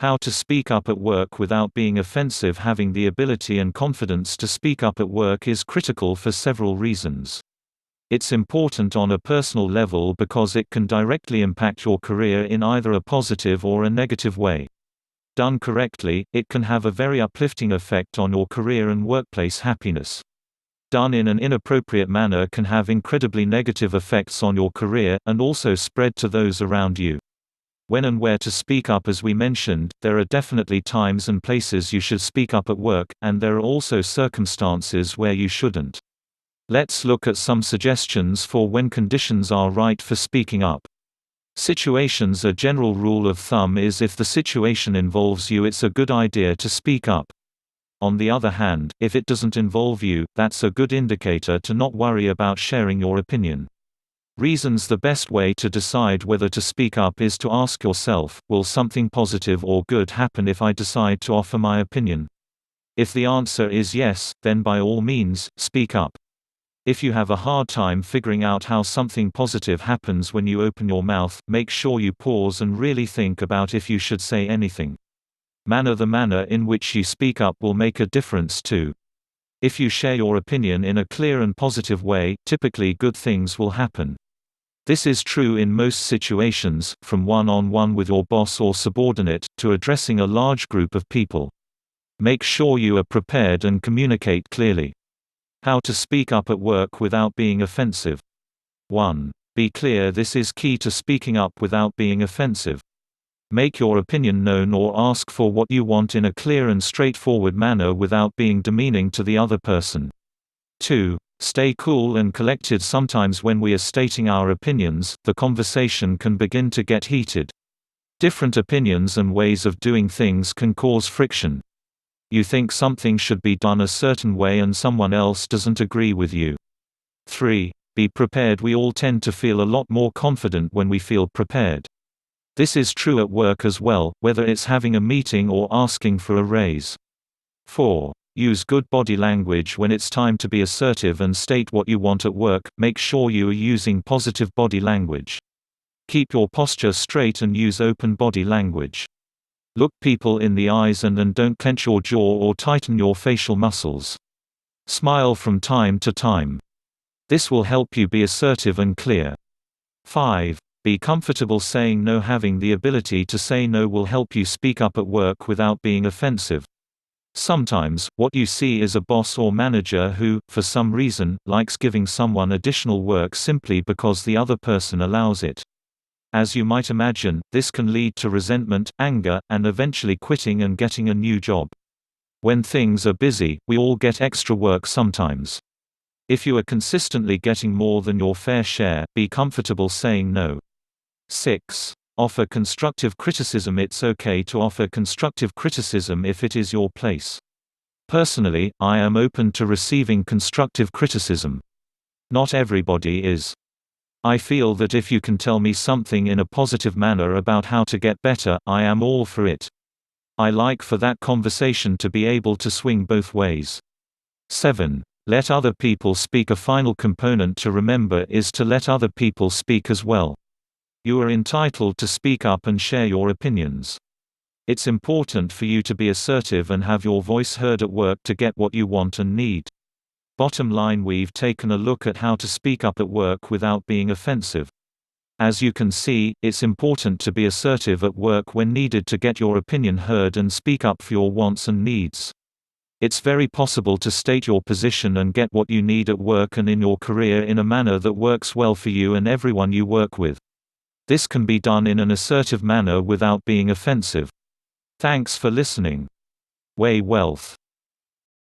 How to speak up at work without being offensive. Having the ability and confidence to speak up at work is critical for several reasons. It's important on a personal level because it can directly impact your career in either a positive or a negative way. Done correctly, it can have a very uplifting effect on your career and workplace happiness. Done in an inappropriate manner can have incredibly negative effects on your career, and also spread to those around you. When and where to speak up. As we mentioned, there are definitely times and places you should speak up at work, and there are also circumstances where you shouldn't. Let's look at some suggestions for when conditions are right for speaking up. Situations. A general rule of thumb is if the situation involves you, it's a good idea to speak up. On the other hand, if it doesn't involve you, that's a good indicator to not worry about sharing your opinion. Reasons. The best way to decide whether to speak up is to ask yourself, will something positive or good happen if I decide to offer my opinion? If the answer is yes, then by all means, speak up. If you have a hard time figuring out how something positive happens when you open your mouth, make sure you pause and really think about if you should say anything. The manner in which you speak up will make a difference too. If you share your opinion in a clear and positive way, typically good things will happen. This is true in most situations, from one-on-one with your boss or subordinate, to addressing a large group of people. Make sure you are prepared and communicate clearly. How to speak up at work without being offensive. 1. Be clear. This is key to speaking up without being offensive. Make your opinion known or ask for what you want in a clear and straightforward manner without being demeaning to the other person. 2. Stay cool and collected. Sometimes when we are stating our opinions, the conversation can begin to get heated. Different opinions and ways of doing things can cause friction. You think something should be done a certain way and someone else doesn't agree with you. 3. Be prepared. We all tend to feel a lot more confident when we feel prepared. This is true at work as well, whether it's having a meeting or asking for a raise. 4. Use good body language. When it's time to be assertive and state what you want at work, make sure you are using positive body language. Keep your posture straight and use open body language. Look people in the eyes and don't clench your jaw or tighten your facial muscles. Smile from time to time. This will help you be assertive and clear. 5. Be comfortable saying no. Having the ability to say no will help you speak up at work without being offensive. Sometimes, what you see is a boss or manager who, for some reason, likes giving someone additional work simply because the other person allows it. As you might imagine, this can lead to resentment, anger, and eventually quitting and getting a new job. When things are busy, we all get extra work sometimes. If you are consistently getting more than your fair share, be comfortable saying no. 6. Offer constructive criticism. It's okay to offer constructive criticism if it is your place. Personally, I am open to receiving constructive criticism. Not everybody is. I feel that if you can tell me something in a positive manner about how to get better, I am all for it. I like for that conversation to be able to swing both ways. 7. Let other people speak. A final component to remember is to let other people speak as well. You are entitled to speak up and share your opinions. It's important for you to be assertive and have your voice heard at work to get what you want and need. Bottom line, we've taken a look at how to speak up at work without being offensive. As you can see, it's important to be assertive at work when needed to get your opinion heard and speak up for your wants and needs. It's very possible to state your position and get what you need at work and in your career in a manner that works well for you and everyone you work with. This can be done in an assertive manner without being offensive. Thanks for listening. Way Wealth.